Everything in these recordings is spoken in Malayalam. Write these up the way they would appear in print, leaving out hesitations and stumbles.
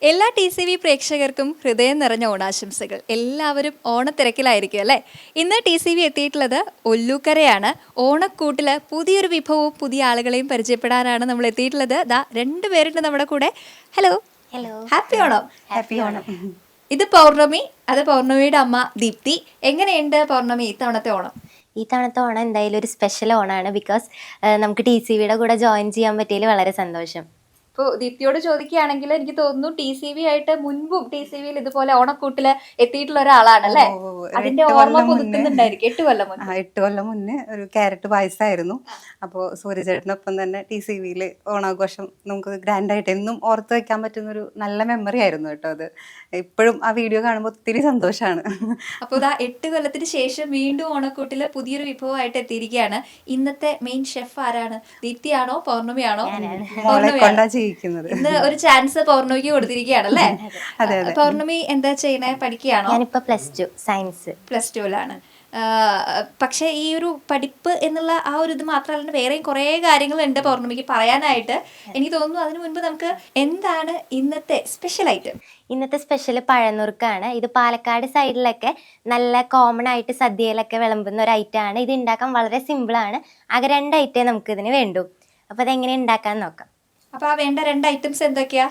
എല്ലാ TCV പ്രേക്ഷകർക്കും ഹൃദയം നിറഞ്ഞ ഓണാശംസകൾ. എല്ലാവരും ഓണത്തിരക്കിലായിരിക്കും അല്ലേ? ഇന്ന് TCV എത്തിയിട്ടുള്ളത് ഒല്ലൂക്കരയാണ്. ഓണക്കൂട്ടിൽ പുതിയൊരു വിഭവവും പുതിയ ആളുകളെയും പരിചയപ്പെടാനാണ് നമ്മൾ എത്തിയിട്ടുള്ളത്. ദാ 2 പേരുണ്ട് നമ്മുടെ കൂടെ. Hello. Hello. Happy Onam. Happy Onam. ഇത് പൗർണമി, അത് പൗർണമിയുടെ അമ്മ ദീപ്തി. എങ്ങനെയുണ്ട് പൗർണമി ഇത്തവണത്തെ ഓണം? ഈ തവണത്തെ ഓണം എന്തായാലും ഒരു സ്പെഷ്യൽ ഓണാണ്. ബിക്കോസ് നമുക്ക് TCVയുടെ കൂടെ ജോയിൻ ചെയ്യാൻ പറ്റിയതിൽ വളരെ സന്തോഷം. ഇപ്പോൾ ദീപ്തിയോട് ചോദിക്കുകയാണെങ്കിൽ എനിക്ക് തോന്നുന്നു TCV ആയിട്ട് മുൻപും TCVയിൽ ഇതുപോലെ ഓണക്കൂട്ടില് എത്തിയിട്ടുള്ള ഒരാളാണ് അല്ലേ? അതിന്റെ ഓർമ്മ പുതുക്കുന്നുണ്ടായിരിക്കും. 8 കൊല്ലം മുന്നേ. 8 കൊല്ലം മുന്നേ ഒരു ക്യാരറ്റ് പായസമായിരുന്നു. അപ്പോൾ സൂര്യചേട്ടനൊപ്പം തന്നെ TCVയിൽ ഓണാഘോഷം നമുക്ക് ഗ്രാൻഡായിട്ട് എന്നും ഓർത്ത് വെക്കാൻ പറ്റുന്ന ഒരു നല്ല മെമ്മറി ആയിരുന്നു കേട്ടോ അത്. ഇപ്പോഴും ആ വീഡിയോ കാണുമ്പോൾ ഒത്തിരി സന്തോഷമാണ്. അപ്പോൾ ഇതാ 8 കൊല്ലത്തിന് ശേഷം വീണ്ടും ഓണക്കൂട്ടില് പുതിയൊരു വിഭവമായിട്ട് എത്തിയിരിക്കുകയാണ്. ഇന്നത്തെ മെയിൻ ഷെഫ് ആരാണ്? ദീപ്തിയാണോ പൗർണമിയാണോ? ഇന്ന് ഒരു ചാൻസ് പൗർണമിക്ക് കൊടുത്തിരിക്കുകയാണ് അല്ലേ? പൗർണമി എന്താ ചെയ്യണേ? പഠിക്കുകയാണോ? ഞാനിപ്പോ +2 സയൻസ്. +2ലാണ്. പക്ഷെ ഈ ഒരു പഠിപ്പ് എന്നുള്ള ആ ഒരു ഇത് മാത്രമല്ല, വേറെയും കുറേ കാര്യങ്ങളുണ്ട് പൗർണമിക്ക് പറയാനായിട്ട്. എനിക്ക് തോന്നുന്നു അതിനു മുൻപ് നമുക്ക് എന്താണ് ഇന്നത്തെ സ്പെഷ്യൽ ഐറ്റം? ഇന്നത്തെ സ്പെഷ്യൽ പഴനുറുക്കാണ്. ഇത് പാലക്കാട് സൈഡിലൊക്കെ നല്ല കോമൺ ആയിട്ട് സദ്യയിലൊക്കെ വിളമ്പുന്ന ഒരു ഐറ്റം ആണ്. ഇത് ഉണ്ടാക്കാൻ വളരെ സിമ്പിൾ ആണ്. ആകെ 2 ഐറ്റേ നമുക്ക് ഇതിന് വേണ്ടൂ. അപ്പൊ അതെങ്ങനെ ഉണ്ടാക്കാൻ നോക്കാം. അപ്പൊ ആ വേണ്ട 2 ഐറ്റംസ് എന്തൊക്കെയാ?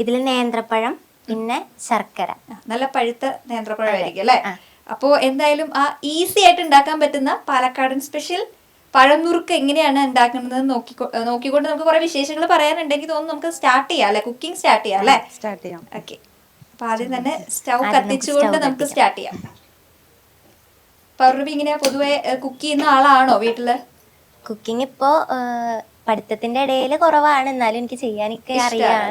ഇതിൽ നേന്ത്രപ്പഴം, പിന്നെ ശർക്കര. നല്ല പഴുത്ത നേന്ത്രപ്പഴം ആയിരിക്കും അല്ലേ? അപ്പോ എന്തായാലും ആ ഈസി ആയിട്ട് ഉണ്ടാക്കാൻ പറ്റുന്ന പാലക്കാടൻ സ്പെഷ്യൽ പഴനുറുക്ക് എങ്ങനെയാണ് ഉണ്ടാക്കുന്നത് നോക്കിക്കൊണ്ട് നമുക്ക് കുറെ വിശേഷങ്ങൾ പറയാനുണ്ട്. എനിക്ക് തോന്നുന്നു നമുക്ക് സ്റ്റാർട്ട് ചെയ്യാം അല്ലെ? കുക്കിംഗ് സ്റ്റാർട്ട് ചെയ്യാം അല്ലെ? സ്റ്റാർട്ട് ചെയ്യാം. ഓക്കെ. അപ്പൊ ആദ്യം തന്നെ സ്റ്റൗ കത്തിച്ചുകൊണ്ട് നമുക്ക് സ്റ്റാർട്ട് ചെയ്യാം. പൗർണമി ഇങ്ങനെ പൊതുവെ കുക്ക് ചെയ്യുന്ന ആളാണോ വീട്ടില്? കുക്കിംഗ് ഇപ്പോ പഠിത്തത്തിന്റെ ഇടയിൽ കുറവാണ്, എന്നാലും എനിക്ക് ചെയ്യാനൊക്കെ അറിയാം.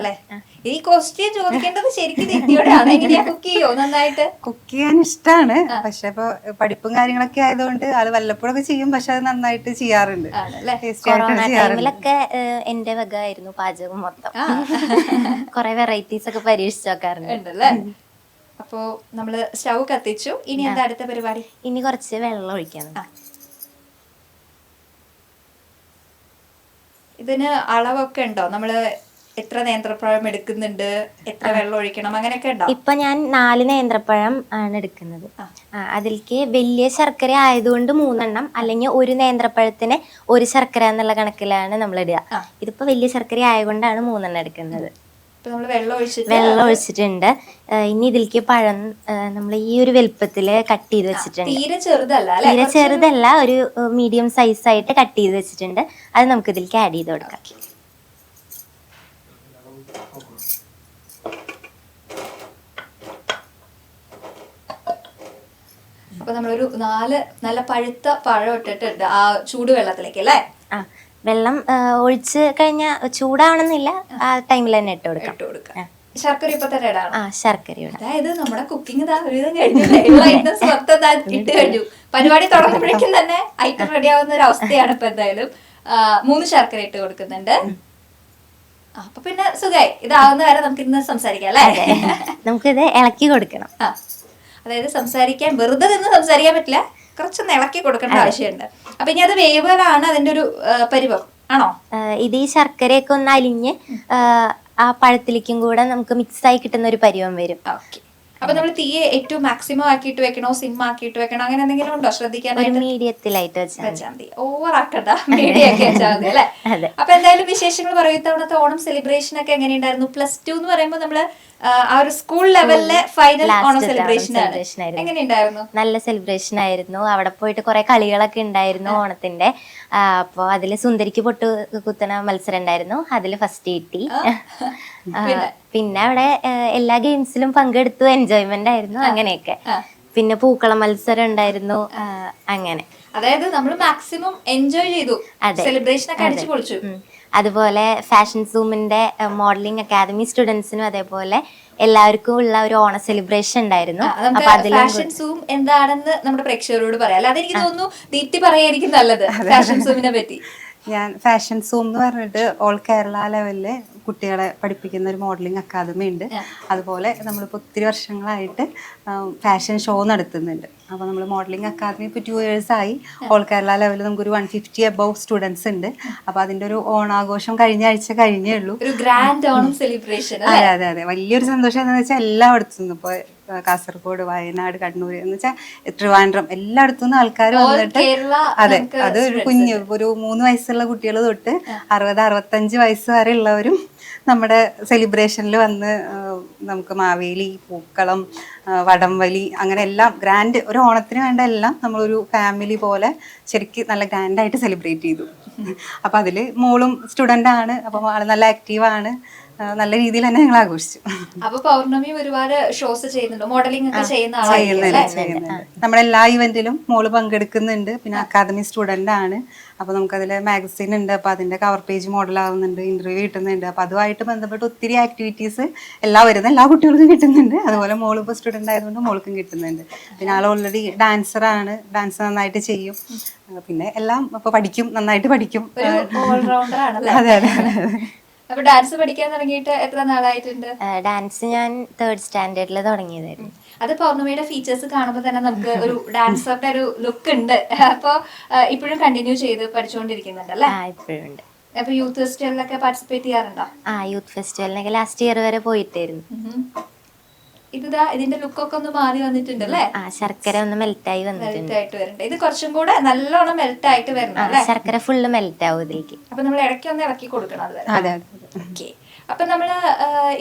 ഈ ക്വസ്റ്റ്യൻ ചോദിക്കേണ്ടത് ശരിക്കും ദീപ്തിയോടാണ്. എങ്ങനെയാ കുക്ക് ചെയ്യോ? നന്നായിട്ട് കുക്ക് ചെയ്യാൻ ഇഷ്ടമാണ്. പക്ഷെ ഇപ്പൊ പഠിപ്പും കാര്യങ്ങളൊക്കെ ആയതുകൊണ്ട് ആള് വല്ലപ്പോഴൊക്കെ ചെയ്യും. പക്ഷെ അത് നന്നായിട്ട് ചെയ്യാറുണ്ട്. കൊറോണ ടൈമിലൊക്കെ എന്റെ വക ആയിരുന്നു പാചകം മൊത്തം. കൊറേ വെറൈറ്റീസ് ഒക്കെ പരീക്ഷിച്ചു നോക്കാറുണ്ട്. അപ്പോ നമ്മള് സ്റ്റൗ കത്തിച്ചു. ഇനി എന്താ അടുത്ത പരിപാടി? ഇനി കുറച്ച് വെള്ളം ഒഴിക്കണം. ഇതിന് അളവൊക്കെ ഉണ്ടോ? നമ്മള് എത്ര നേന്ത്രപ്പഴം എടുക്കുന്നുണ്ട്, എത്ര വെള്ളം ഒഴിക്കണം, അങ്ങനെയൊക്കെ ഉണ്ടോ? ഇപ്പൊ ഞാൻ 4 നേന്ത്രപ്പഴം ആണ് എടുക്കുന്നത്. അതിലേക്ക് വലിയ ശർക്കര ആയതുകൊണ്ട് 3 എണ്ണം, അല്ലെങ്കിൽ ഒരു നേന്ത്രപ്പഴത്തിന് 1 ശർക്കര എന്നുള്ള കണക്കിലാണ് നമ്മൾ ഇടുക. ഇതിപ്പോ വലിയ ശർക്കര ആയതുകൊണ്ടാണ് 3 എണ്ണം എടുക്കുന്നത്. വെള്ളം ഒഴിച്ചിട്ടുണ്ട്. ഇനി ഇതിലേക്ക് പഴം നമ്മൾ ഈ ഒരു വലുപ്പത്തില് കട്ട് ചെയ്ത് വെച്ചിട്ടുണ്ട്. തീരെ ചെറുതല്ല, ഒരു മീഡിയം സൈസ് ആയിട്ട് കട്ട് ചെയ്ത് വെച്ചിട്ടുണ്ട്. അത് നമുക്ക് ഇതിലേക്ക് ആഡ് ചെയ്ത് കൊടുക്കാം. അപ്പൊ നമ്മളൊരു 4 നല്ല പഴുത്ത പഴം ഇട്ടിട്ടുണ്ട് ആ ചൂടുവെള്ളത്തിലേക്ക് അല്ലേ? വെള്ളം ഒഴിച്ച് കഴിഞ്ഞാൽ ചൂടാവണമെന്നില്ല, ആ ടൈമിൽ തന്നെ ഇട്ട് കൊടുക്കാം. ശർക്കര ഇപ്പൊ തന്നെ ഇടാം. ശർക്കര. അതായത് നമ്മുടെ കുക്കിംഗ് ഇട്ട് കഴിഞ്ഞു. പരിപാടി തുടങ്ങുമ്പോഴേക്കും തന്നെ ഐറ്റം റെഡി ആവുന്ന ഒരു അവസ്ഥയാണ്. ഇപ്പൊ എന്തായാലും 3 ശർക്കര ഇട്ട് കൊടുക്കുന്നുണ്ട്. അപ്പൊ പിന്നെ സുഖായി. ഇതാവുന്ന വരെ നമുക്ക് ഇന്ന് സംസാരിക്കാം അല്ലേ? നമുക്കിത് ഇളക്കി കൊടുക്കണം. അതായത് സംസാരിക്കാൻ വെറുതെ നിന്ന് സംസാരിക്കാൻ പറ്റില്ല, കുറച്ചൊന്ന് ഇളക്കി കൊടുക്കേണ്ട ആവശ്യമുണ്ട്. അപ്പൊ ഇനി അത് വേവലാണ് അതിന്റെ ഒരു പരിവം ആണോ? ഇത് ഈ ശർക്കരയൊക്കെ ഒന്ന് അലിഞ്ഞ് ആ പഴത്തിലേക്കും കൂടെ നമുക്ക് മിക്സ് ആയി കിട്ടുന്ന ഒരു പരിവം വരും. ഓക്കെ. അപ്പൊ നമ്മൾ തീയെ ഏറ്റവും മാക്സിമം ആക്കിയിട്ട് വെക്കണോ, സിം ആക്കിയിട്ട് വെക്കണോ, അങ്ങനെ എന്തെങ്കിലും ഉണ്ടോ ശ്രദ്ധിക്കാനായിട്ട്? മീഡിയത്തിലായിട്ട് വെച്ചാൽ മതി. ഓവർ ആക്കണ്ട, മീഡിയൊക്കെ വെച്ചാൽ മതി അല്ലെ? അപ്പൊ എന്തായാലും വിശേഷങ്ങൾ പറയും. ഇത്തവണത്തെ ഓണം സെലിബ്രേഷൻ ഒക്കെ എങ്ങനെയുണ്ടായിരുന്നു? +2 എന്ന് പറയുമ്പോൾ നമ്മള് ആ ഒരു സ്കൂൾ ലെവലിലെ ഫൈനൽ ഓണം സെലിബ്രേഷൻ എങ്ങനെയുണ്ടായിരുന്നു? നല്ല സെലിബ്രേഷൻ ആയിരുന്നു. അവിടെ പോയിട്ട് കുറെ കളികളൊക്കെ ഉണ്ടായിരുന്നു ഓണത്തിന്റെ. അപ്പൊ അതില് സുന്ദരിക്ക് പൊട്ട് കുത്തണ മത്സരം ഉണ്ടായിരുന്നു. അതില് ഫസ്റ്റ് കിട്ടി. പിന്നെ അവിടെ എല്ലാ ഗെയിംസിലും പങ്കെടുത്തു. എൻജോയ്മെന്റ് ആയിരുന്നു. അങ്ങനെയൊക്കെ. പിന്നെ പൂക്കള മത്സരം ഉണ്ടായിരുന്നു. അങ്ങനെ അതായത് നമ്മൾ മാക്സിമം എൻജോയ് ചെയ്തു. സെലിബ്രേഷൻ ഒക്കെ അടിച്ചു പൊളിച്ചു. അതുപോലെ ഫാഷൻ സൂമിന്റെ മോഡലിംഗ് അക്കാദമി സ്റ്റുഡൻസിനും അതേപോലെ എല്ലാവർക്കും ഉള്ള ഒരു ഓണ സെലിബ്രേഷൻ ഉണ്ടായിരുന്നു. ഫാഷൻ സൂം എന്താണെന്ന് നമ്മുടെ പ്രേക്ഷകരോട് പറയാം. അല്ലാതെ എനിക്ക് തോന്നുന്നു ദീപ്തി പറയായിരിക്കും നല്ലത് ഫാഷൻ സൂമിനെ പറ്റി. ഞാൻ ഫാഷൻ സൂം എന്ന് പറഞ്ഞിട്ട് ഓൾ കേരള ലെവലില് കുട്ടികളെ പഠിപ്പിക്കുന്ന ഒരു മോഡലിംഗ് അക്കാദമി ഉണ്ട്. അതുപോലെ നമ്മളിപ്പോൾ ഒത്തിരി വർഷങ്ങളായിട്ട് ഫാഷൻ ഷോ നടത്തുന്നുണ്ട്. അപ്പോൾ നമ്മൾ മോഡലിംഗ് അക്കാദമി ഇപ്പോൾ 2 years ആയി. ഓൾ കേരള ലെവലിൽ നമുക്കൊരു 150 above സ്റ്റുഡൻസ് ഉണ്ട്. അപ്പോൾ അതിൻ്റെ ഒരു ഓണാഘോഷം കഴിഞ്ഞ ആഴ്ച കഴിഞ്ഞേ ഉള്ളൂ. ഒരു ഗ്രാൻഡ് ഓണം സെലിബ്രേഷൻ. അതെ അതെ അതെ, വലിയൊരു സന്തോഷം എന്താണെന്ന് വെച്ചാൽ എല്ലായിടത്തു നിന്നും ഇപ്പോൾ കാസർഗോഡ്, വയനാട്, കണ്ണൂർ എന്ന് വെച്ചാൽ ട്രിവാൻഡ്രം എല്ലായിടത്തു നിന്നും ആൾക്കാർ വന്നിട്ട്, അതെ അത് ഒരു കുഞ്ഞ് ഒരു 3 വയസ്സുള്ള കുട്ടികൾ തൊട്ട് 60-65 വയസ്സ് വരെ ഉള്ളവരും നമ്മുടെ സെലിബ്രേഷനിൽ വന്ന് നമുക്ക് മാവേലി, പൂക്കളം, വടംവലി അങ്ങനെ എല്ലാം ഗ്രാൻഡ് ഒരു ഓണത്തിന് വേണ്ട എല്ലാം നമ്മളൊരു ഫാമിലി പോലെ ശരിക്കും നല്ല ഗ്രാൻഡായിട്ട് സെലിബ്രേറ്റ് ചെയ്തു. അപ്പം അതിൽ മോളും സ്റ്റുഡൻ്റ് ആണ്. അപ്പം ആൾ നല്ല ആക്റ്റീവാണ്. നല്ല രീതിയിൽ തന്നെ ഞങ്ങൾ ആഘോഷിച്ചു. അപ്പൊ പൗർണമി ഒരുപാട് ഷോസ് ചെയ്യുന്നുണ്ട്, മോഡലിംഗ് ഒക്കെ ചെയ്യുന്നുണ്ട്. നമ്മുടെ എല്ലാ ഇവന്റിലും മോള് പങ്കെടുക്കുന്നുണ്ട്. പിന്നെ അക്കാദമി സ്റ്റുഡൻ്റ് ആണ്. അപ്പോൾ നമുക്കതിൽ മാഗസീൻ ഉണ്ട്. അപ്പോൾ അതിൻ്റെ കവർ പേജ് മോഡലാവുന്നുണ്ട്, ഇന്റർവ്യൂ കിട്ടുന്നുണ്ട്. അപ്പോൾ അതുമായിട്ട് ബന്ധപ്പെട്ട് ഒത്തിരി ആക്ടിവിറ്റീസ് വരുന്ന എല്ലാ കുട്ടികൾക്കും കിട്ടുന്നുണ്ട്. അതുപോലെ മോള് ഇപ്പോൾ സ്റ്റുഡൻ്റ് ആയതുകൊണ്ട് മോൾക്കും കിട്ടുന്നുണ്ട്. പിന്നെ ആൾ ഓൾറെഡി ഡാൻസറാണ്, ഡാൻസ് നന്നായിട്ട് ചെയ്യും. പിന്നെ എല്ലാം ഇപ്പോൾ പഠിക്കും, നന്നായിട്ട് പഠിക്കും. അതെ അതെ അതെ. അപ്പൊ ഡാൻസ് പഠിക്കാൻ തുടങ്ങിയിട്ട് എത്ര നാളായിട്ടുണ്ട്? ഡാൻസ് ഞാൻ 3rd സ്റ്റാൻഡേർഡിൽ തുടങ്ങിയതായിരുന്നു. അത് പൗർണമിയുടെ ഫീച്ചേഴ്സ് കാണുമ്പോൾ തന്നെ നമുക്ക് ഒരു ഡാൻസറുടെ ഒരു ലുക്ക് ഉണ്ട്. അപ്പൊ ഇപ്പോഴും കണ്ടിന്യൂ ചെയ്ത് പഠിച്ചുകൊണ്ടിരിക്കുന്നുണ്ട് അല്ലേ? ഇപ്പോഴും ഉണ്ട്. അപ്പൊ യൂത്ത് ഫെസ്റ്റിവലിലൊക്കെ പാർട്ടിസിപ്പേറ്റ് ചെയ്യാറുണ്ടോ? യൂത്ത് ഫെസ്റ്റിവലിനൊക്കെ ലാസ്റ്റ് ഇയർ വരെ പോയിട്ടായിരുന്നു. ഇതിന്റെ ലുക്കൊക്കെ ഒന്ന് മാറി വന്നിട്ടുണ്ട് അല്ലേ? ശർക്കര ഒന്ന് മെൽറ്റായി വന്നിട്ടുണ്ട്. ഇത് കുറച്ചും കൂടെ നല്ലോണം മെൽറ്റ് ആയിട്ട് വരണം അല്ലേ? ശർക്കര ഫുള്ള് മെൽറ്റ് ആവും ഇതിലേക്ക്. അപ്പൊ നമ്മൾ ഇടയ്ക്ക് ഒന്ന് ഇറക്കി കൊടുക്കണം അത്. ഓക്കെ. അപ്പൊ നമ്മള്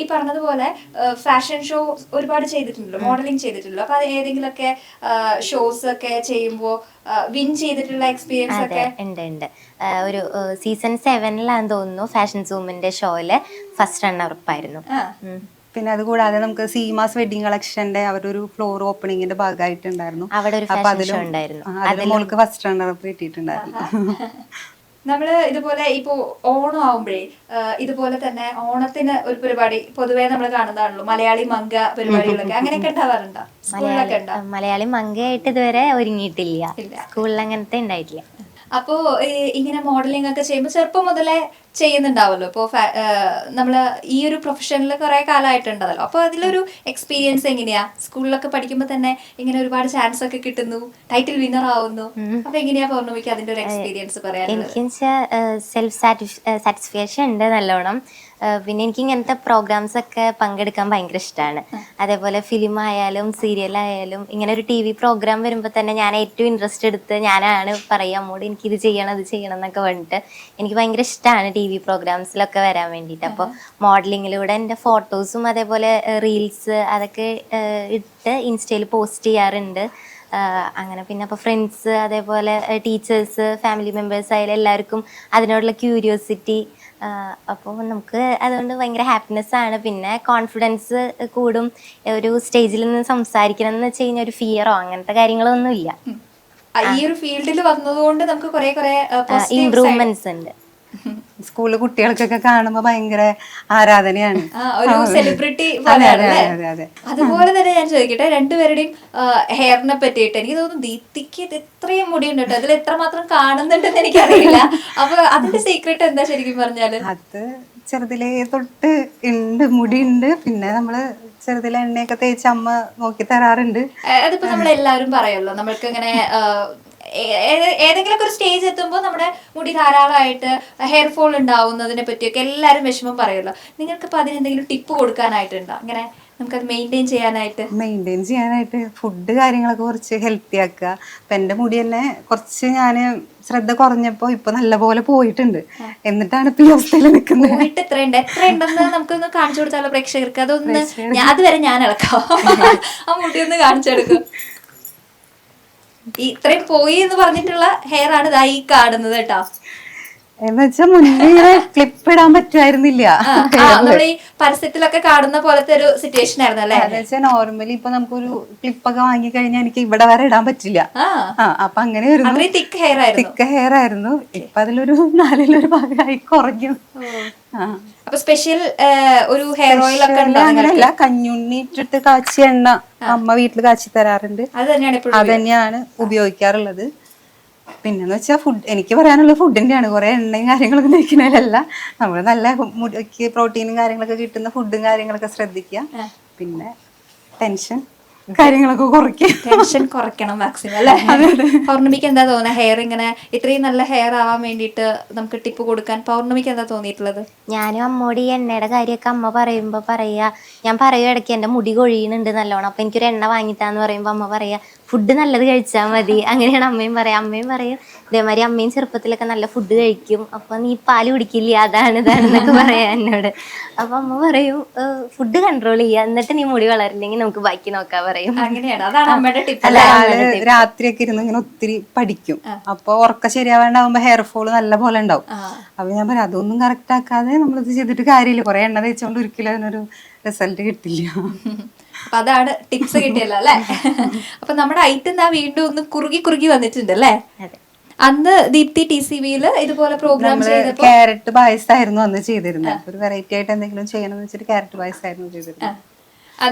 ഈ പറഞ്ഞതുപോലെ ഫാഷൻ ഷോ ഒരുപാട് ചെയ്തിട്ടുണ്ടല്ലോ, മോഡലിംഗ് ചെയ്തിട്ടുണ്ടല്ലോ. അപ്പൊ അത് ഏതെങ്കിലുമൊക്കെ ഷോസ് ഒക്കെ ചെയ്യുമ്പോ വിൻ ചെയ്തിട്ടുള്ള എക്സ്പീരിയൻസ് ഒക്കെ ഉണ്ട്. ഒരു സീസൺ 7-ലാന്ന് തോന്നുന്നു ഫാഷൻ സൂമിന്റെ ഷോയില് ഫസ്റ്റ് റണ്ണർ-അപ്പ് ആയിരുന്നു. പിന്നെ അതുകൂടാതെ നമുക്ക് സീമാസ് വെഡിങ് കളക്ഷന്റെ അവരൊരു ഫ്ലോർ ഓപ്പണിങ്ങിന്റെ ഭാഗമായിട്ടുണ്ടായിരുന്നു. അവിടെ ഒരു ഫാഷൻ ഷോ ഉണ്ടായിരുന്നു. അതിൽ മോൾക്ക് ഫസ്റ്റ് റണ്ണർ-അപ്പ് കിട്ടിയിട്ടുണ്ടായിരുന്നു. നമ്മള് ഇതുപോലെ ഇപ്പോ ഓണം ആവുമ്പോഴേ ഇതുപോലെ തന്നെ ഓണത്തിന് ഒരു പരിപാടി പൊതുവേ നമ്മൾ കാണുന്നതാണല്ലോ, മലയാളി മങ്ക പരിപാടികളൊക്കെ. അങ്ങനെയൊക്കെ ഉണ്ടാവാറുണ്ടോ? മലയാളി മങ്കയായിട്ട് ഇതുവരെ ഒരുങ്ങിയിട്ടില്ല. സ്കൂളിൽ അങ്ങനത്തെ ഉണ്ടായിട്ടില്ല. അപ്പോ ഇങ്ങനെ മോഡലിംഗ് ഒക്കെ ചെയ്യുമ്പോൾ ചെറുപ്പം മുതലേ ചെയ്യുന്നുണ്ടാവല്ലോ. ഇപ്പോൾ നമ്മള് ഈ ഒരു പ്രൊഫഷനിൽ കുറെ കാലമായിട്ടുണ്ടല്ലോ. അപ്പൊ അതിലൊരു എക്സ്പീരിയൻസ് എങ്ങനെയാ? സ്കൂളിലൊക്കെ പഠിക്കുമ്പോൾ തന്നെ ഇങ്ങനെ ഒരുപാട് ചാൻസ് ഒക്കെ കിട്ടുന്നു, ടൈറ്റിൽ വിന്നർ ആവുന്നു. അപ്പൊ എങ്ങനെയാ പൗർണമിക്ക് അതിന്റെ ഒരു എക്സ്പീരിയൻസ് പറയാൻ? എനിക്ക് സെൽഫ് സാറ്റിസ്ഫാക്ഷൻ ഉണ്ട് നല്ലോണം. പിന്നെ എനിക്ക് ഇങ്ങനത്തെ പ്രോഗ്രാംസ് ഒക്കെ പങ്കെടുക്കാൻ ഭയങ്കര ഇഷ്ടമാണ്. അതേപോലെ ഫിലിം ആയാലും സീരിയൽ ആയാലും ഇങ്ങനെ ഒരു TV പ്രോഗ്രാം വരുമ്പോൾ തന്നെ ഞാൻ ഏറ്റവും ഇൻട്രസ്റ്റ് എടുത്ത് ഞാനാണ് പറയുക അമ്മോട് എനിക്കിത് ചെയ്യണം അത് ചെയ്യണം എന്നൊക്കെ പറഞ്ഞിട്ട്. എനിക്ക് ഭയങ്കര ഇഷ്ടമാണ് TV പ്രോഗ്രാംസിലൊക്കെ വരാൻ വേണ്ടിയിട്ട്. അപ്പോൾ മോഡലിങ്ങിലൂടെ എൻ്റെ ഫോട്ടോസും അതേപോലെ റീൽസ് അതൊക്കെ ഇട്ട് ഇൻസ്റ്റയിൽ പോസ്റ്റ് ചെയ്യാറുണ്ട്. അങ്ങനെ പിന്നെ അപ്പോൾ ഫ്രണ്ട്സ് അതേപോലെ ടീച്ചേഴ്സ് ഫാമിലി മെമ്പേഴ്സ് ആയാലും എല്ലാവർക്കും അതിനോടുള്ള ക്യൂരിയോസിറ്റി. അപ്പോൾ നമുക്ക് അതുകൊണ്ട് ഭയങ്കര ഹാപ്പിനെസ് ആണ്. പിന്നെ കോൺഫിഡൻസ് കൂടും. ഒരു സ്റ്റേജിൽ നിന്ന് സംസാരിക്കണം എന്ന് വെച്ച് കഴിഞ്ഞാൽ ഒരു ഫിയറോ അങ്ങനത്തെ കാര്യങ്ങളൊന്നും ഇല്ല. ഈ ഒരു ഫീൽഡിൽ വന്നതുകൊണ്ട് നമുക്ക് കുറെ ഇംപ്രൂവ്മെന്റ്സ് ഉണ്ട്. സ്കൂളിൽ കുട്ടികൾക്കൊക്കെ കാണുമ്പോൾ ഭയങ്കര ആരാധനയാണ്, ഒരു സെലിബ്രിറ്റി. അതുപോലെ തന്നെ ഞാൻ ചോദിക്കട്ടെ, രണ്ടുപേരുടെയും ഹെയറിനെ പറ്റിയിട്ട് എനിക്ക് തോന്നുന്നു ദീപ്തിക്ക് ഇത് ഇത്രയും മുടിയുണ്ട് കേട്ടോ. അതിൽ എത്രമാത്രം കാണുന്നുണ്ടെന്ന് എനിക്കറിയില്ല. അപ്പൊ അതിന്റെ സീക്രട്ട് എന്താ ശരിക്കും പറഞ്ഞാല്? അത് ചെറുതിലേ തൊട്ട് ഉണ്ട്, മുടിയുണ്ട്. പിന്നെ നമ്മള് ചെറുതിലെ എണ്ണയൊക്കെ തേച്ച് അമ്മ നോക്കി തരാറുണ്ട്. അതിപ്പോ നമ്മളെല്ലാരും പറയല്ലോ, നമ്മൾക്ക് ഇങ്ങനെ ഏതെങ്കിലും ഒരു സ്റ്റേജ് എത്തുമ്പോൾ നമ്മുടെ മുടി ധാരാളമായിട്ട് ഹെയർ ഫോൾ ഉണ്ടാവുന്നതിനെ പറ്റിയൊക്കെ എല്ലാവരും വിഷമം പറയുമല്ലോ. നിങ്ങൾക്കിപ്പോൾ അതിനെന്തെങ്കിലും ടിപ്പ് കൊടുക്കാനായിട്ടുണ്ടോ? അങ്ങനെ നമുക്കത് മെയിൻറ്റെയിൻ ചെയ്യാനായിട്ട് ഫുഡ് കാര്യങ്ങളൊക്കെ കുറച്ച് ഹെൽത്തി ആക്കുക. അപ്പം എൻ്റെ മുടി തന്നെ കുറച്ച് ഞാൻ ശ്രദ്ധ കുറഞ്ഞപ്പോൾ ഇപ്പൊ നല്ലപോലെ പോയിട്ടുണ്ട്. എന്നിട്ടാണ് ഇപ്പൊ ഈ അവസ്ഥയിൽ നിൽക്കുന്നത്. എത്ര ഉണ്ടെന്ന് നമുക്കൊന്ന് കാണിച്ചു കൊടുത്താലോ പ്രേക്ഷകർക്ക്? അതൊന്ന് അതുവരെ ഞാൻ ഇളക്കാം. ആ മുടി ഒന്ന് കാണിച്ചെടുക്കും. ഇത്രയും പോയി എന്ന് പറഞ്ഞിട്ടുള്ള ഹെയർ ആണ് ഇതായി കാണുന്നത് കേട്ടോ. എന്ന് വെച്ചാൽ മുന്നേ ക്ലിപ്പ് ഇടാൻ പറ്റുമായിരുന്നില്ല. ഈ പരസ്യത്തിലൊക്കെ കാണുന്ന പോലത്തെ ഒരു സിറ്റുവേഷൻ ആയിരുന്നു അല്ലേ? എന്ന് വെച്ചാൽ നോർമലി ഇപ്പൊ നമുക്കൊരു ക്ലിപ്പൊക്കെ വാങ്ങി കഴിഞ്ഞാൽ എനിക്ക് ഇവിടെ വരെ ഇടാൻ പറ്റില്ല. അപ്പൊ അങ്ങനെ തിക്ക് ഹെയർ ആയിരുന്നു. ഇപ്പൊ അതിലൊരു 4-1 ഭാഗമായി കുറഞ്ഞു. അപ്പൊ സ്പെഷ്യൽ ഒരു ഹെയർ ഓയിൽ ഒക്കെ അങ്ങനെയല്ല, കഞ്ഞുണ്ണി ഇട്ടിട്ട് കാച്ചിയ എണ്ണ അമ്മ വീട്ടിൽ കാച്ചി തരാറുണ്ട്. അത് തന്നെയാണ് ഉപയോഗിക്കാറുള്ളത്. പിന്നെന്ന് വെച്ചാൽ ഫുഡ്, എനിക്ക് പറയാനുള്ളത് ഫുഡിന്റെയാണ്. കുറെ എണ്ണയും കാര്യങ്ങളൊക്കെ കഴിക്കുന്നതിലല്ല, നമ്മൾ നല്ല മുടിക്ക് പ്രോട്ടീനും കാര്യങ്ങളൊക്കെ കിട്ടുന്ന ഫുഡും കാര്യങ്ങളൊക്കെ ശ്രദ്ധിക്കുക. പിന്നെ ടെൻഷൻ കാര്യങ്ങളൊക്കെ കുറയ്ക്കും. ടെൻഷൻ കുറയ്ക്കണം മാക്സിമം അല്ലേ? പൗർണമിക്ക് എന്താ തോന്നുന്നത് ഹെയർ ഇങ്ങനെ ഇത്രയും നല്ല ഹെയർ ആവാൻ വേണ്ടിയിട്ട് നമുക്ക് ടിപ്പ് കൊടുക്കാൻ പൗർണമിക്ക് എന്താ തോന്നിയിട്ടുള്ളത്? ഞാനും അമ്മോട് ഈ എണ്ണയുടെ കാര്യമൊക്കെ അമ്മ പറയുമ്പോൾ പറയാ, ഞാൻ പറയും ഇടയ്ക്ക് എൻ്റെ മുടി കൊഴിയുന്നുണ്ട് നല്ലോണം, അപ്പൊ എനിക്കൊരു എണ്ണ വാങ്ങിത്താന്ന് പറയുമ്പോൾ അമ്മ പറയാ ഫുഡ് നല്ലത് കഴിച്ചാൽ മതി. അങ്ങനെയാണ് അമ്മയും പറയും ഇതേമാതിരി അമ്മയും ചെറുപ്പത്തിലൊക്കെ നല്ല ഫുഡ് കഴിക്കും, അപ്പൊ നീ പാല് കുടിക്കില്ല ഇതാണെന്നൊക്കെ പറയാ എന്നോട്. അപ്പൊ അമ്മ പറയും ഫുഡ് കൺട്രോൾ ചെയ്യുക, എന്നിട്ട് നീ മുടി വളരില്ലെങ്കിൽ നമുക്ക് ബാക്കി നോക്കാൻ പറയും. അങ്ങനെയാണ്, അതാണ് അമ്മയുടെ ടിപ്പ്. അല്ല, ആള് രാത്രിയൊക്കെ ഇരുന്ന് ഇങ്ങനെ ഒത്തിരി പഠിക്കും. അപ്പൊ ഉറക്കം ശരിയാവാണ്ടാവുമ്പോ ഹെയർ ഫോള് നല്ല പോലെ ഉണ്ടാവും. അപ്പൊ ഞാൻ പറയാം അതൊന്നും കറക്റ്റ് ആക്കാതെ നമ്മളിത് ചെയ്തിട്ട് കാര്യമില്ല, കുറെ എണ്ണ തേച്ചോണ്ട് ഒരിക്കലും അതിനൊരു റിസൾട്ട് കിട്ടില്ല. അപ്പൊ അതാണ് ടിപ്സ് കിട്ടിയല്ലോ അല്ലെ? അപ്പൊ നമ്മുടെ ഐറ്റം എന്താ വീണ്ടും ഒന്ന് കുറുകി വന്നിട്ടുണ്ട് അല്ലേ? അന്ന് ദീപ്തി TCVയില് ഇതുപോലെ പ്രോഗ്രാം ചെയ്തപ്പോ ക്യാരറ്റ് പായസായിരുന്നു അന്ന് ചെയ്തിരുന്നത്. ഒരു വെറൈറ്റി ആയിട്ട് എന്തെങ്കിലും ചെയ്യണമെന്ന് വെച്ചിട്ട് ക്യാരറ്റ് പായസായിരുന്നു ചെയ്തിരുന്നത്.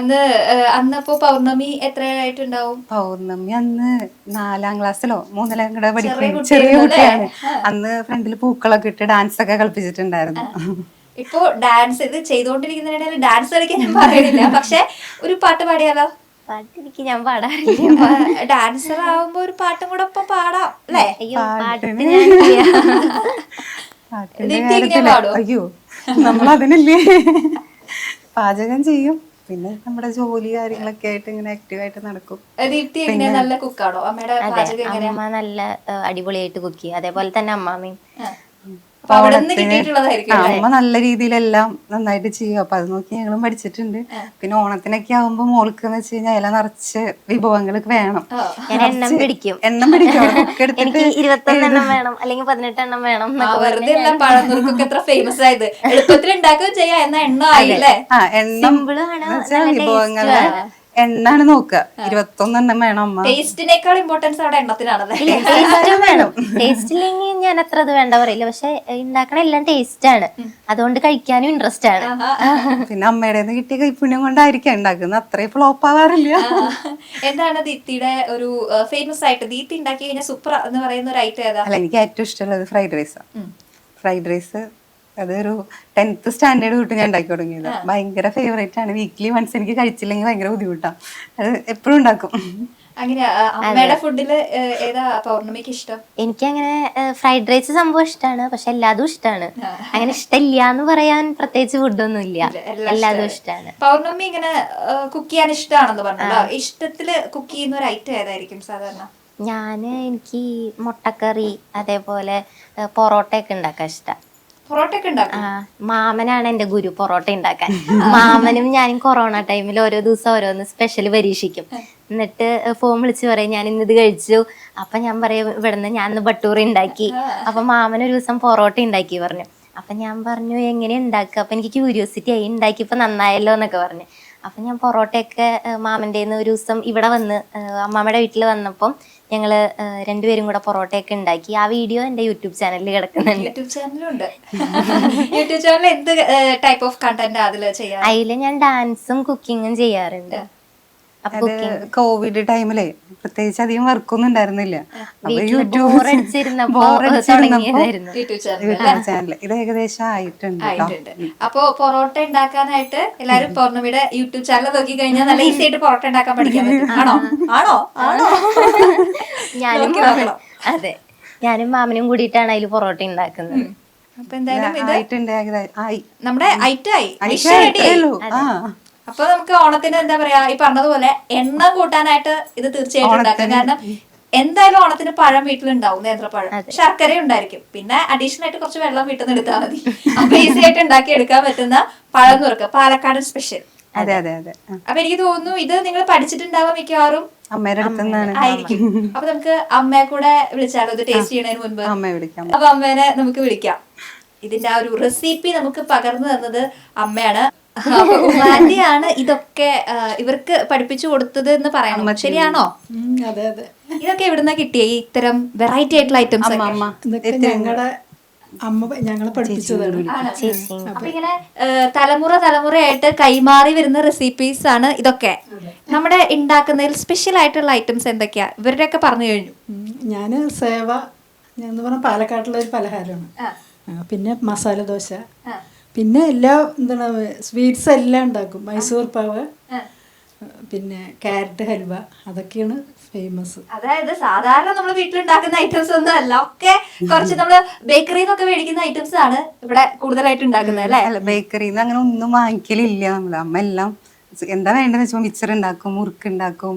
അന്നപ്പോ പൗർണമി എത്രയായിട്ടുണ്ടാവും? പൗർണമി അന്ന് 4ാം ക്ലാസ്സിലോ 3ാം കൂടെ പഠിക്കും, ചെറിയ കുട്ടിയാണ്. അന്ന് ഫ്രണ്ടിൽ പൂക്കളൊക്കെ ഇട്ട് ഡാൻസ് ഒക്കെ കളിപ്പിച്ചിട്ടുണ്ടായിരുന്നു. ഇപ്പൊ ഡാൻസ് ഇത് ചെയ്തുകൊണ്ടിരിക്കുന്നതിനിടയിൽ ഡാൻസ് കളിക്കാൻ ഞാൻ പറയുന്നില്ല, പക്ഷെ ഒരു പാട്ട് പാടിയാലോ? പാട്ട് ഞാൻ പാടാറില്ല. ഡാൻസർ ആവുമ്പോ ഒരു പാട്ടും കൂടെ ഒപ്പം പാടാം അല്ലേ? അയ്യോ നമ്മൾ അതിനല്ലേ പാചകം ചെയ്യും, പിന്നെ നമ്മുടെ ജോലി കാര്യങ്ങളൊക്കെ ആയിട്ട് ഇങ്ങനെ ആക്റ്റീവായിട്ട് നടക്കും. ദീപ്തി എങ്ങനെയാ, നല്ല കുക്കാണോ? അമ്മയുടെ പാചകം എങ്ങനെയാ? അമ്മ നല്ല അടിപൊളിയായിട്ട് കുക്ക് ചെയ്യും, അതേപോലെ തന്നെ അമ്മാമ്മയും. അമ്മ നല്ല രീതിയിലെല്ലാം നന്നായിട്ട് ചെയ്യും, അപ്പൊ അത് നോക്കി ഞങ്ങളും പഠിച്ചിട്ടുണ്ട്. പിന്നെ ഓണത്തിനൊക്കെ ആവുമ്പോ മോൾക്ക് എന്ന് വെച്ച് കഴിഞ്ഞാൽ ഇല നിറച്ച് വിഭവങ്ങൾ വേണം. എണ്ണം പിടിക്കും എനിക്ക് 21 എണ്ണം വേണം അല്ലെങ്കിൽ 18 എണ്ണം വേണം. വെറുതെ പഴംനുറുക്കൊക്കെ എത്ര ഫേമസ് ആയത്, എളുപ്പത്തിൽ ഉണ്ടാക്കുകയും ചെയ്യാം എന്നാ എണ്ണ ആയില്ലേ? വിഭവങ്ങള് എണ്ണാണ് നോക്കുക, 21 എണ്ണം വേണം. അമ്മ ടേസ്റ്റിനേക്കാൾ ഇമ്പോർട്ടൻസ് അവിടെ എണ്ണത്തിനാണല്ലേ? ടേസ്റ്റ് ഇല്ലെങ്കിൽ ഞാൻ അത്ര അത് വേണ്ട പറയില്ല, പക്ഷെ ഉണ്ടാക്കണ എല്ലാം ടേസ്റ്റ് ആണ്, അതുകൊണ്ട് കഴിക്കാനും ഇൻട്രസ്റ്റ് ആണ്. പിന്നെ അമ്മയുടെ കിട്ടിയ കൈപ്പുണ്യം കൊണ്ടായിരിക്കും ഉണ്ടാക്കുന്നത്, അത്രയും ഫ്ലോപ്പ് ആവാറില്ല. എന്താണ് ദീപ്തിയുടെ ഒരു ഫേമസ് ആയിട്ട് ദീപ്തി ഉണ്ടാക്കി കഴിഞ്ഞാൽ സൂപ്പർ എന്ന് പറയുന്ന ഒരു ഐറ്റം ഏതാ? അല്ല, എനിക്ക് ഏറ്റവും ഇഷ്ടമുള്ളത് ഫ്രൈഡ് റൈസ്. അതൊരു 10th സ്റ്റാൻഡേർഡ് തൊട്ട് ഞാൻ ഉണ്ടാക്കി തുടങ്ങിയത്. ഭയങ്കര ഫേവറേറ്റ് ആണ്. വീക്ക്ലി വൺസ് എനിക്ക് കഴിച്ചില്ലെങ്കിൽ ഭയങ്കര ബുദ്ധിമുട്ടാണ്. അത് എപ്പോഴും ഉണ്ടാക്കും. അങ്ങനെ അമ്മയുടെ ഫുഡില് ഏതാ പൗർണമിക്ക് ഇഷ്ടം? എനിക്ക് അങ്ങനെ ഫ്രൈഡ് റൈസ് സംഭവം ഇഷ്ടമാണ്, പക്ഷെ എല്ലാതും ഇഷ്ടമാണ്. അങ്ങനെ ഇഷ്ടമില്ല എന്ന് പറയാൻ പ്രത്യേകിച്ച് ഫുഡൊന്നും ഇല്ല, എല്ലാതും ഇഷ്ടമാണ്. പൗർണമി ഇങ്ങനെ കുക്ക് ചെയ്യാൻ ഇഷ്ടമാണെന്ന് പറഞ്ഞല്ലോ, ഇഷ്ടത്തില് കുക്ക് ചെയ്യുന്ന ഒരു ഐറ്റം ഏതായിരിക്കും സാധാരണ? എനിക്ക് മുട്ടക്കറി അതേപോലെ പൊറോട്ടയൊക്കെ ഉണ്ടാക്കാൻ ഇഷ്ടം. മാമനാണ് എന്റെ ഗുരു പൊറോട്ട ഉണ്ടാക്കാൻ. മാമനും ഞാനും കൊറോണ ടൈമിൽ ഓരോ ദിവസം ഓരോന്ന് സ്പെഷ്യൽ പരീക്ഷിക്കും. എന്നിട്ട് ഫോൺ വിളിച്ച് പറയും ഞാൻ ഇന്ന് ഇത് കഴിച്ചു. അപ്പൊ ഞാൻ പറയും ഇവിടുന്ന് ഞാൻ ഇന്ന് ബട്ടൂറി ഉണ്ടാക്കി. അപ്പൊ മാമൻ ഒരു ദിവസം പൊറോട്ട ഉണ്ടാക്കി പറഞ്ഞു. അപ്പൊ ഞാൻ പറഞ്ഞു എങ്ങനെ ഉണ്ടാക്കുക? അപ്പൊ എനിക്ക് ക്യൂരിയോസിറ്റി ആയി, ഉണ്ടാക്കിയപ്പോ നന്നായല്ലോ എന്നൊക്കെ പറഞ്ഞു. അപ്പൊ ഞാൻ പൊറോട്ടയൊക്കെ മാമൻ്റെ ഒരു ദിവസം ഇവിടെ വന്ന് അമ്മാമ്മയുടെ വീട്ടിൽ വന്നപ്പം ഞങ്ങള് രണ്ടുപേരും കൂടെ പൊറോട്ടയൊക്കെ ഉണ്ടാക്കി. ആ വീഡിയോ എന്റെ യൂട്യൂബ് ചാനലിൽ കിടക്കുന്നുണ്ട്. യൂട്യൂബ് ചാനൽ എന്ത് ടൈപ്പ് ഓഫ് കണ്ടന്റ് അതില് ഞാൻ ഡാൻസും കുക്കിങ്ങും ചെയ്യാറുണ്ട്. കോവിഡ് ടൈമിലെ പ്രത്യേകിച്ച് അധികം വർക്കൊന്നും ഉണ്ടായിരുന്നില്ല. ഇത് ഏകദേശം ആയിട്ടുണ്ട്. അപ്പൊ പൊറോട്ട ഉണ്ടാക്കാനായിട്ട് എല്ലാരും പൗർണമിയുടെ യൂട്യൂബ് ചാനൽ നോക്കി കഴിഞ്ഞാൽ നല്ല ഈസി ആയിട്ട് പൊറോട്ട ഉണ്ടാക്കാൻ പഠിക്കാൻ പറ്റും. ആണോ? അതെ, ഞാനും മാമനും കൂടിയിട്ടാണ് അതിൽ പൊറോട്ട ഉണ്ടാക്കുന്നത്. അപ്പൊ എന്തായാലും നമ്മുടെ അപ്പൊ നമുക്ക് ഓണത്തിന് എന്താ പറയാ, ഈ പറഞ്ഞതുപോലെ എണ്ണം കൂട്ടാനായിട്ട് ഇത് തീർച്ചയായിട്ടും ഉണ്ടാക്കാം. കാരണം എന്തായാലും ഓണത്തിന് പഴം വീട്ടിലുണ്ടാവും, നേന്ത്രപ്പഴം, ശർക്കര ഉണ്ടായിരിക്കും. പിന്നെ അഡീഷണൽ ആയിട്ട് കുറച്ച് വെള്ളം വീട്ടിൽ നിന്ന് എടുത്താൽ മതി. അപ്പൊ ഈസി ആയിട്ട് ഉണ്ടാക്കി എടുക്കാൻ പറ്റുന്ന പഴം നുറുക്ക്, പാലക്കാട് സ്പെഷ്യൽ. അപ്പൊ എനിക്ക് തോന്നുന്നു ഇത് നിങ്ങൾ പഠിച്ചിട്ടുണ്ടാവാൻ മിക്കവാറും അമ്മയുടെ അടുത്ത് ആയിരിക്കും. അപ്പൊ നമുക്ക് അമ്മയെ കൂടെ വിളിച്ചാലോ ഇത് ടേസ്റ്റ് ചെയ്യണതിന് മുൻപ്? അപ്പൊ അമ്മേനെ നമുക്ക് വിളിക്കാം. ഇതിന്റെ ആ ഒരു റെസിപ്പി നമുക്ക് പകർന്നു തന്നത് അമ്മയാണ്. ഉമ്മാന്റെയാണ് ഇതൊക്കെ ഇവർക്ക് പഠിപ്പിച്ചു കൊടുത്തത് എന്ന് പറയണം, ശരിയാണോ? അതെ അതെ. ഇതൊക്കെ എവിടുന്നാ കിട്ടിയ ഈ ഇത്തരം വെറൈറ്റി ആയിട്ടുള്ള ഐറ്റംസ്? ഞങ്ങളുടെ അമ്മ ഞങ്ങളെ പഠിപ്പിച്ചതാണ്. അപ്പൊ ഇങ്ങനെ തലമുറയായിട്ട് കൈമാറി വരുന്ന റെസിപ്പീസ് ആണ് ഇതൊക്കെ. നമ്മുടെ ഉണ്ടാക്കുന്നതിൽ സ്പെഷ്യൽ ആയിട്ടുള്ള ഐറ്റംസ് എന്തൊക്കെയാ ഇവരുടെയൊക്കെ പറഞ്ഞു കഴിഞ്ഞു. ഞാന് സേവ എന്ന് പറഞ്ഞ പാലക്കാട്ടിലെ ഒരു പലഹാരമാണ്. പിന്നെ മസാല ദോശ, പിന്നെ എല്ലാ എന്താണ് സ്വീറ്റ്സ് എല്ലാം ഉണ്ടാക്കും. മൈസൂർ പാവ്, പിന്നെ ക്യാരറ്റ് ഹൽവ, അതൊക്കെയാണ് ഫേമസ്. അതായത് സാധാരണ നമ്മൾ വീട്ടിലുണ്ടാക്കുന്ന ഐറ്റംസ് ഒന്നും അല്ല, ഒക്കെ കുറച്ച് നമ്മള് ബേക്കറിയിൽ നിന്നൊക്കെ മേടിക്കുന്ന ഐറ്റംസ് ആണ് ഇവിടെ കൂടുതലായിട്ട് ഉണ്ടാക്കുന്നത് അല്ലേ? അല്ല, ബേക്കറിയിൽ നിന്ന് അങ്ങനെ ഒന്നും വാങ്ങിക്കലില്ല നമ്മള്. അമ്മ എല്ലാം എന്താ വേണ്ടതെന്ന് വെച്ചാൽ മിക്സർ ഉണ്ടാക്കും, മുറുക്ക് ഉണ്ടാക്കും,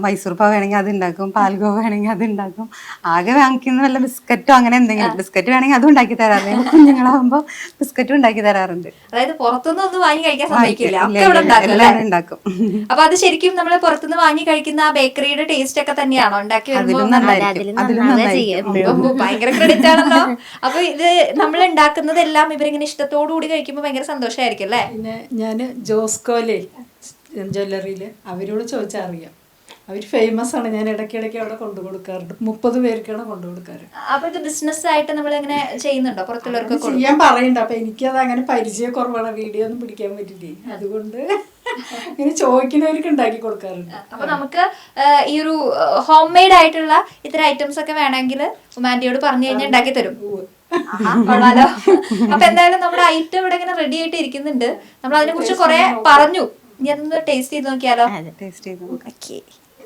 മൈസൂർ പാവ് വേണമെങ്കിൽ അത് ഉണ്ടാക്കും, പാൽഗോവ വേണമെങ്കിൽ അത് ഉണ്ടാക്കും. ആകെ വാങ്ങിക്കുന്ന വല്ല ബിസ്ക്കറ്റോ അങ്ങനെ എന്തെങ്കിലും. ബിസ്ക്കറ്റ് വേണമെങ്കിൽ അതും ഉണ്ടാക്കി തരാറുണ്ട്. കുഞ്ഞുങ്ങളാകുമ്പോൾ ബിസ്ക്കറ്റും ഉണ്ടാക്കി തരാറുണ്ട്. അതായത് പുറത്തുനിന്ന് ഒന്നും വാങ്ങി കഴിക്കാൻ സമ്മതിക്കില്ല, ഒക്കെ ഇവിടെ ഉണ്ടാക്കും അല്ലേ? ഉണ്ടാക്കും. അപ്പൊ അത് ശരിക്കും നമ്മള് പുറത്തുനിന്ന് വാങ്ങി കഴിക്കുന്ന ആ ബേക്കറിയുടെ ടേസ്റ്റ് ഒക്കെ തന്നെയാണോ ഉണ്ടാക്കി വരുമ്പോ? അതിലും നന്നായിരിക്കും. ഭയങ്കര ക്രെഡിറ്റ് ആണല്ലോ. അപ്പൊ ഇത് നമ്മൾ ഉണ്ടാക്കുന്നതെല്ലാം ഇവരിങ്ങനെ ഇഷ്ടത്തോടു കൂടി കഴിക്കുമ്പോ ഭയങ്കര സന്തോഷമായിരിക്കും അല്ലേ? പിന്നെ ഞാൻ ജോസ്കോലെ ജ്വല്ലറിയിൽ അവരോട് ചോദിച്ചാൽ അറിയാം. അവർ ഫേമസ് ആണ്. ഞാൻ ഇടയ്ക്കിടയ്ക്ക് അവിടെ കൊണ്ടു കൊടുക്കാറുണ്ട്. 30 പേർക്കാണ് കൊണ്ടു കൊടുക്കാറ്. അപ്പൊ ഇത് ബിസിനസ് ആയിട്ട് നമ്മൾ എങ്ങനെ ചെയ്യുന്നുണ്ടോ? പുറത്തുള്ളവർക്ക് ചെയ്യാൻ പറയുന്നുണ്ട്. അപ്പൊ എനിക്കത് അങ്ങനെ പരിചയക്കുറവാണ്, വീഡിയോ ഒന്നും പിടിക്കാൻ പറ്റില്ലേ. അതുകൊണ്ട് ഇങ്ങനെ ചോദിക്കുന്നവർക്ക് ഉണ്ടാക്കി കൊടുക്കാറുണ്ട്. അപ്പൊ നമുക്ക് ഈ ഒരു ഹോം മെയ്ഡ് ആയിട്ടുള്ള ഇത്തരം ഐറ്റംസ് ഒക്കെ വേണമെങ്കിൽ ഉമാൻഡിയോട് പറഞ്ഞു കഴിഞ്ഞാൽ ഉണ്ടാക്കി തരും. കൊള്ളാലോ. അപ്പൊ എന്തായാലും നമ്മുടെ ഐറ്റം ഇവിടെ ഇങ്ങനെ റെഡി ആയിട്ട് ഇരിക്കുന്നുണ്ട്. നമ്മൾ അതിനെ കുറിച്ച് കുറെ പറഞ്ഞു. ഇനി അതൊന്ന് ടേസ്റ്റ് ചെയ്ത് നോക്കിയാലോ? ടേസ്റ്റ് ചെയ്ത് ഓക്കെ.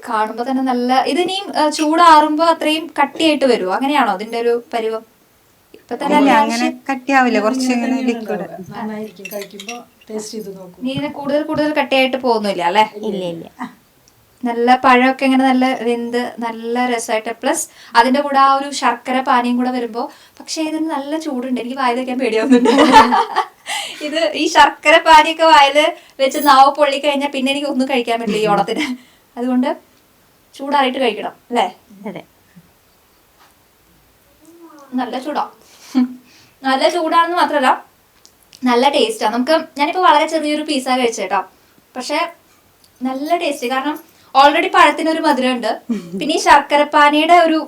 കാണുമ്പോ തന്നെ നല്ല, ഇതിനിയും ചൂടാറുമ്പോ അത്രയും കട്ടിയായിട്ട് വരുമോ? അങ്ങനെയാണോ അതിന്റെ ഒരു പരുവം? ഇപ്പൊ തന്നെ അങ്ങനെ കട്ടിയാവില്ല, കുറച്ച് ഇങ്ങനെ ലിക്വിഡ് നന്നായിരിക്കും. കഴിക്കുമ്പോ ടേസ്റ്റ് ചെയ്ത് നോക്കും. നീ ഇതിനെ കൂടുതൽ കട്ടിയായിട്ട് പോകുന്നില്ല അല്ലെ? ഇല്ല ഇല്ല. നല്ല പഴമൊക്കെ ഇങ്ങനെ നല്ല വെന്ത് നല്ല രസമായിട്ട്, പ്ലസ് അതിന്റെ കൂടെ ആ ഒരു ശർക്കര പാനിയും കൂടെ വരുമ്പോ, പക്ഷെ ഇതിന് നല്ല ചൂടുണ്ട്. എനിക്ക് വായിൽ വെക്കാൻ പേടിയാവുന്നുണ്ട്. ഇത് ഈ ശർക്കര പാനിയൊക്കെ വായിൽ വെച്ച് നാവ് പൊള്ളി കഴിഞ്ഞാൽ പിന്നെ എനിക്ക് ഒന്നും കഴിക്കാൻ പറ്റില്ല ഈ ഓണത്തിന്. അതുകൊണ്ട് ചൂടാറിയിട്ട് കഴിക്കണം അല്ലേ? അതെ. നല്ല ചൂടാ. നല്ല ചൂടാണെന്ന് മാത്രമല്ല നല്ല ടേസ്റ്റാണ്. ഞാനിപ്പോ വളരെ ചെറിയൊരു പീസാ കഴിച്ചേട്ടോ, പക്ഷെ നല്ല ടേസ്റ്റ്. കാരണം ഓൾറെഡി പഴത്തിനൊരു മധുരം ഉണ്ട്, പിന്നെ ഈ ശർക്കരപ്പാനിയുടെ ഒരു,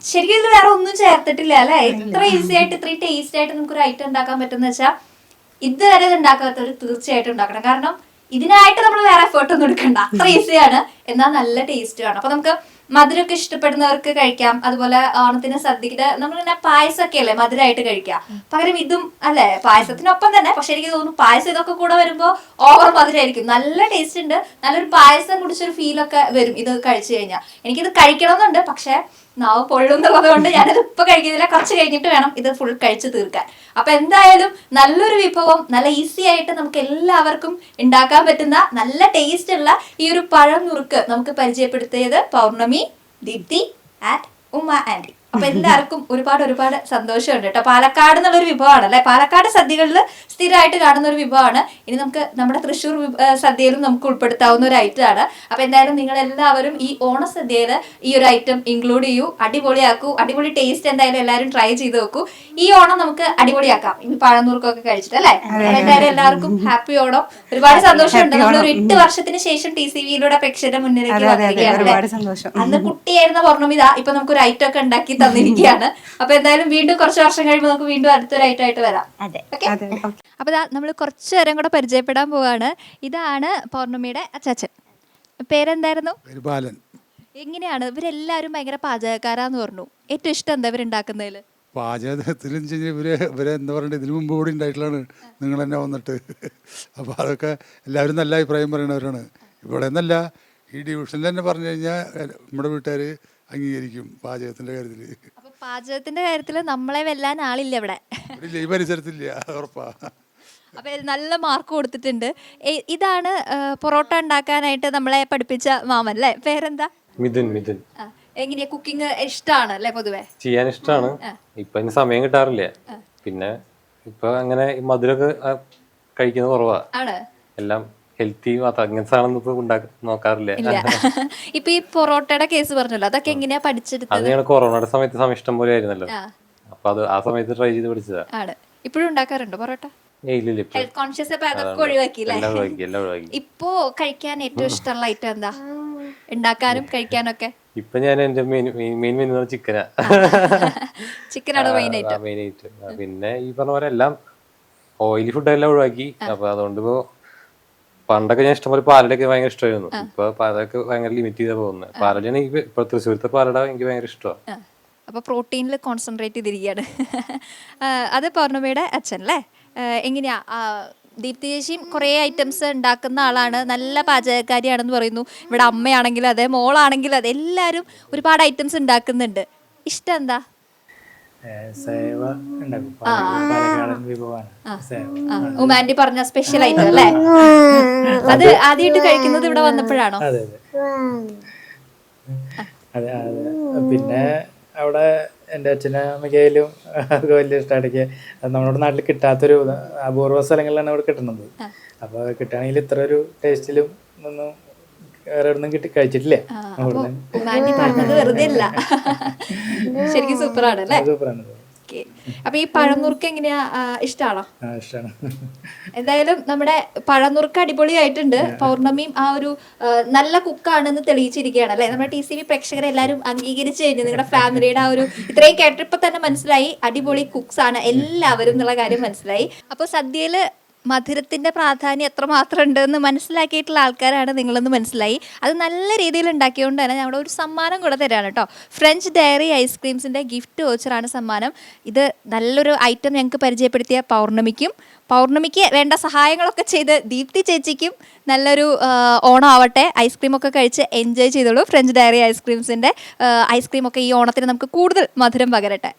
ശരിക്കും ഇതിൽ വേറെ ഒന്നും ചേർത്തിട്ടില്ല അല്ലെ? ഇത്ര ഈസി ആയിട്ട് ഇത്രയും ടേസ്റ്റ് ആയിട്ട് നമുക്കൊരു ഐറ്റം ഉണ്ടാക്കാൻ പറ്റുന്ന വെച്ചാൽ ഇതുവരെ ഇത് ഉണ്ടാക്കാത്തവർ തീർച്ചയായിട്ടും ഉണ്ടാക്കണം. കാരണം ഇതിനായിട്ട് നമ്മൾ വേറെ എഫേർട്ട് ഒന്നും എടുക്കണ്ട, അത്ര ഈസിയാണ്, എന്നാൽ നല്ല ടേസ്റ്റുമാണ്. അപ്പൊ നമുക്ക് മധുരമൊക്കെ ഇഷ്ടപ്പെടുന്നവർക്ക് കഴിക്കാം. അതുപോലെ ഓണത്തിന് സദ്യക്ക് നമ്മളിങ്ങനെ പായസമൊക്കെ അല്ലേ മധുരമായിട്ട് കഴിക്കാം, പകരം ഇതും അല്ലെ പായസത്തിനൊപ്പം തന്നെ. പക്ഷെ എനിക്ക് തോന്നുന്നു പായസം ഇതൊക്കെ കൂടെ വരുമ്പോ ഓവർ മധുരമായിരിക്കും. നല്ല ടേസ്റ്റ് ഉണ്ട്, നല്ലൊരു പായസം കുടിച്ചൊരു ഫീലൊക്കെ വരും ഇത് കഴിച്ചു കഴിഞ്ഞാൽ. എനിക്കിത് കഴിക്കണമെന്നുണ്ട്, പക്ഷെ നാവ് പൊള്ളുന്നുള്ളത് കൊണ്ട് ഞാനിത് ഇപ്പൊ കഴിക്കുന്നില്ല, കുറച്ച് കഴിഞ്ഞിട്ട് വേണം ഇത് ഫുൾ കഴിച്ചു തീർക്കാൻ. അപ്പൊ എന്തായാലും നല്ലൊരു വിഭവം, നല്ല ഈസി ആയിട്ട് നമുക്ക് എല്ലാവർക്കും ഉണ്ടാക്കാൻ പറ്റുന്ന നല്ല ടേസ്റ്റ് ഉള്ള ഈ ഒരു പഴം നുറുക്ക് നമുക്ക് പരിചയപ്പെടുത്തിയത് പൗർണമി, ദീപ്തി ആൻഡ് ഉമ്മ ആൻഡി. അപ്പൊ എല്ലാവർക്കും ഒരുപാട് സന്തോഷമുണ്ട് കേട്ടോ. പാലക്കാട് എന്നുള്ളൊരു വിഭവമാണ് അല്ലെ? പാലക്കാട് സദ്യകളിൽ സ്ഥിരമായിട്ട് കാണുന്ന ഒരു വിഭവമാണ്. ഇനി നമുക്ക് നമ്മുടെ തൃശ്ശൂർ സദ്യയിലും നമുക്ക് ഉൾപ്പെടുത്താവുന്ന ഒരു ഐറ്റം ആണ്. അപ്പൊ എന്തായാലും നിങ്ങൾ എല്ലാവരും ഈ ഓണസദ്യയിൽ ഈ ഒരു ഐറ്റം ഇൻക്ലൂഡ് ചെയ്യൂ, അടിപൊളിയാക്കൂ. അടിപൊളി ടേസ്റ്റ് എന്തായാലും എല്ലാവരും ട്രൈ ചെയ്ത് നോക്കൂ. ഈ ഓണം നമുക്ക് അടിപൊളിയാക്കാം, ഈ പഴനൂർക്കൊക്കെ കഴിച്ചിട്ട് അല്ലെ? എന്തായാലും എല്ലാവർക്കും ഹാപ്പി ഓണം. ഒരുപാട് സന്തോഷമുണ്ട്. നമ്മളൊരു 8 വർഷത്തിന് ശേഷം TCVയിലൂടെ പ്രേക്ഷകരുടെ മുന്നിലേക്ക് വന്നിരിക്കുകയാണ്. അന്ന് കുട്ടിയായിരുന്ന പൗർണമിത ഇപ്പൊ നമുക്കൊരു ഐറ്റം ഒക്കെ ഉണ്ടാക്കി തന്നിരിക്കുകയാണ്. അപ്പൊ എന്തായാലും വീണ്ടും കുറച്ച് വർഷം കഴിയുമ്പോൾ നമുക്ക് വീണ്ടും അടുത്തൊരു ഐറ്റം ആയിട്ട് വരാം. അപ്പൊ നമ്മൾ കുറച്ചു നേരം കൂടെ പരിചയപ്പെടാൻ പോവാണ്. ഇതാണ് പൗർണമിയുടെ അച്ചാച്ചൻ. പേരെന്തായിരുന്നു? ബാലൻ. എങ്ങനെയാണ് ഇവരെല്ലാരും ഭയങ്കര പാചകക്കാരാന്ന് പറഞ്ഞു. ഏറ്റവും ഇഷ്ടം എന്താ ഇവരുണ്ടാക്കുന്നതില്? പാചകത്തിലും ഇവരെ എന്താ പറയുക, ഇതിനു മുമ്പ് കൂടി ഉണ്ടായിട്ടുള്ളതാണ് നിങ്ങൾ തന്നെ വന്നിട്ട്. അപ്പോൾ അതൊക്കെ എല്ലാവരും നല്ല അഭിപ്രായം പറയുന്നവരാണ്. ഇവിടെ എന്നല്ല, ഈ ഡിവിഷനിൽ തന്നെ പറഞ്ഞു കഴിഞ്ഞാൽ നമ്മുടെ വീട്ടുകാർ അംഗീകരിക്കും പാചകത്തിന്റെ കാര്യത്തില്. അപ്പൊ പാചകത്തിന്റെ കാര്യത്തില് നമ്മളെ വെല്ലാൻ ആളില്ല ഇവിടെ, ഈ പരിസരത്തില്ല, ഉറപ്പാ. അപ്പൊ നല്ല മാർക്ക് കൊടുത്തിട്ടുണ്ട്. ഇതാണ് പൊറോട്ട ഉണ്ടാക്കാനായിട്ട് നമ്മളെ പഠിപ്പിച്ച മാമൻ അല്ലേ? പേരെന്താ? മിഥുൻ. എങ്ങനെയാ കുക്കിംഗ് ഇഷ്ടമാണ് അല്ലേ? പൊതുവെ ചെയ്യാൻ ഇഷ്ടമാണ്. ഇപ്പൊ അതിന് സമയം കിട്ടാറില്ല. പിന്നെ ഇപ്പൊ അങ്ങനെ മധുരമൊക്കെ കഴിക്കുന്നത് കുറവാ. എല്ലാം ഹെൽത്തി മാത്രം, അങ്ങനത്തെ സാധനം നോക്കാറില്ല. ഇപ്പൊ ഈ പൊറോട്ടയുടെ കേസ് പറഞ്ഞല്ലോ, അതൊക്കെ എങ്ങനെയാ പഠിച്ചെടുത്തത്? അത് ഞങ്ങൾ കൊറോണയുടെ സമയത്ത് ഇഷ്ടം പോലെ ആയിരുന്നല്ലോ, അപ്പൊ അത് ആ സമയത്ത് ട്രൈ ചെയ്ത് പഠിച്ചതാ. ഇപ്പോഴും ഉണ്ടാക്കാറുണ്ടോ പൊറോട്ട? ഹെൽത്ത് കോൺഷ്യസ് അതൊക്കെ ഒഴിവാക്കിയില്ലേ? ഇപ്പോ കഴിക്കാൻ ഏറ്റവും ഇഷ്ടമുള്ള ഐറ്റം എന്താ, ഉണ്ടാക്കാനും കഴിക്കാനൊക്കെ? ഇപ്പൊ ഞാൻ എന്റെ മെയിൻ മെനു ചിക്കനാ. ചിക്കനാണ് മെയിൻ ഐറ്റം. പിന്നെ ഈ പറഞ്ഞ പോലെ എല്ലാം ഓയിലി ഫുഡ് എല്ലാം ഒഴിവാക്കി. അപ്പൊ അതുകൊണ്ട് ഇപ്പോ പണ്ടൊക്കെ ഞാൻ ഇഷ്ടംപോലെ പാലടയൊക്കെ ഭയങ്കര ഇഷ്ടമായിരുന്നു. ഇപ്പൊ പാലൊക്കെ ഭയങ്കര ലിമിറ്റ് ചെയ്താ പോകുന്നത്. പാലടയാണ് എനിക്ക് ഇപ്പൊ തൃശ്ശൂരത്തെ പാലട എനിക്ക് ഭയങ്കര ഇഷ്ടമാണ്. അപ്പൊ പ്രോട്ടീനിൽ കോൺസെൻട്രേറ്റ് ചെയ്തിരിക്കുകയാണ്. അത് പൗർണമിയുടെ അച്ഛൻ അല്ലേ? എങ്ങനെയാ ദീപ്തി ചേച്ചിയും കുറേ ഐറ്റംസ് ഉണ്ടാക്കുന്ന ആളാണ്, നല്ല പാചകക്കാരിയാണെന്ന് പറയുന്നു. ഇവിടെ അമ്മയാണെങ്കിലും അതെ, മോളാണെങ്കിലും അതെ, എല്ലാവരും ഒരുപാട് ഐറ്റംസ് ഉണ്ടാക്കുന്നുണ്ട്. ഇഷ്ടം എന്താ? സേവ ഉണ്ടാക്കും. പാലക്കാടൻ വിഭവമാണ് സേവ. ഉമാൻഡി പറഞ്ഞ സ്പെഷ്യൽ ഐറ്റം അല്ലേ? അത് ആദ്യമായിട്ട് കഴിക്കുന്നത് ഇവിടെ വന്നപ്പോഴാണോ? അതെ അതെ അതെ അതെ. പിന്നെ അവിടെ എൻ്റെ അച്ഛനും അമ്മയ്ക്കായാലും അതൊക്കെ വലിയ ഇഷ്ടമായിട്ടൊക്കെ. അത് നമ്മുടെ നാട്ടിൽ കിട്ടാത്തൊരു അപൂർവ സ്ഥലങ്ങളിലാണ് അവിടെ കിട്ടുന്നത്. അപ്പോൾ കിട്ടുകയാണെങ്കിൽ ഇത്ര ഒരു ടേസ്റ്റിലും ഒന്നും വേറെ ഒന്നും കഴിച്ചിട്ടില്ല. ഉമാൻഡി പറഞ്ഞത് വെറുതെ അല്ല, ശരിക്കും സൂപ്പറാണ് അല്ലേ? സൂപ്പറാണ്. അപ്പൊ ഈ പഴനുറുക്ക് എങ്ങനെയാ, ഇഷ്ടമാണോ? ഇഷ്ടമാണ്. എന്തായാലും നമ്മുടെ പഴനുറുക്ക് അടിപൊളിയായിട്ടുണ്ട്. പൗർണമിയും ആ ഒരു നല്ല കുക്കാണെന്ന് തെളിയിച്ചിരിക്കുകയാണ് അല്ലെ? നമ്മുടെ TCV പ്രേക്ഷകരെ എല്ലാവരും അംഗീകരിച്ചു കഴിഞ്ഞു. നിങ്ങളുടെ ഫാമിലിയുടെ ആ ഒരു ഇത്രയും കേട്ടപ്പോൾ തന്നെ മനസ്സിലായി അടിപൊളി കുക്സ് ആണ് എല്ലാവരും എന്നുള്ള കാര്യം മനസ്സിലായി. അപ്പോൾ സദ്യയില് മധുരത്തിന്റെ പ്രാധാന്യം എത്രമാത്രം ഉണ്ടെന്ന് മനസ്സിലാക്കിയിട്ടുള്ള ആൾക്കാരാണ് നിങ്ങളെന്ന് മനസ്സിലായി. അത് നല്ല രീതിയിൽ ഉണ്ടാക്കിയതുകൊണ്ട് തന്നെ ഞങ്ങളുടെ ഒരു സമ്മാനം കൂടെ തരാണ് കേട്ടോ. ഫ്രഞ്ച് ഡയറി ഐസ്ക്രീംസിന്റെ ഗിഫ്റ്റ് വോച്ചറാണ് സമ്മാനം. ഇത് നല്ലൊരു ഐറ്റം ഞങ്ങൾക്ക് പരിചയപ്പെടുത്തിയ പൗർണമിക്ക് വേണ്ട സഹായങ്ങളൊക്കെ ചെയ്ത് ദീപ്തി ചേച്ചിക്കും നല്ലൊരു ഓണം ആവട്ടെ. ഐസ്ക്രീമൊക്കെ കഴിച്ച് എൻജോയ് ചെയ്തോളൂ. ഫ്രഞ്ച് ഡയറി ഐസ്ക്രീംസിന്റെ ഐസ്ക്രീമൊക്കെ ഈ ഓണത്തിന് നമുക്ക് കൂടുതൽ മധുരം പകരട്ടെ.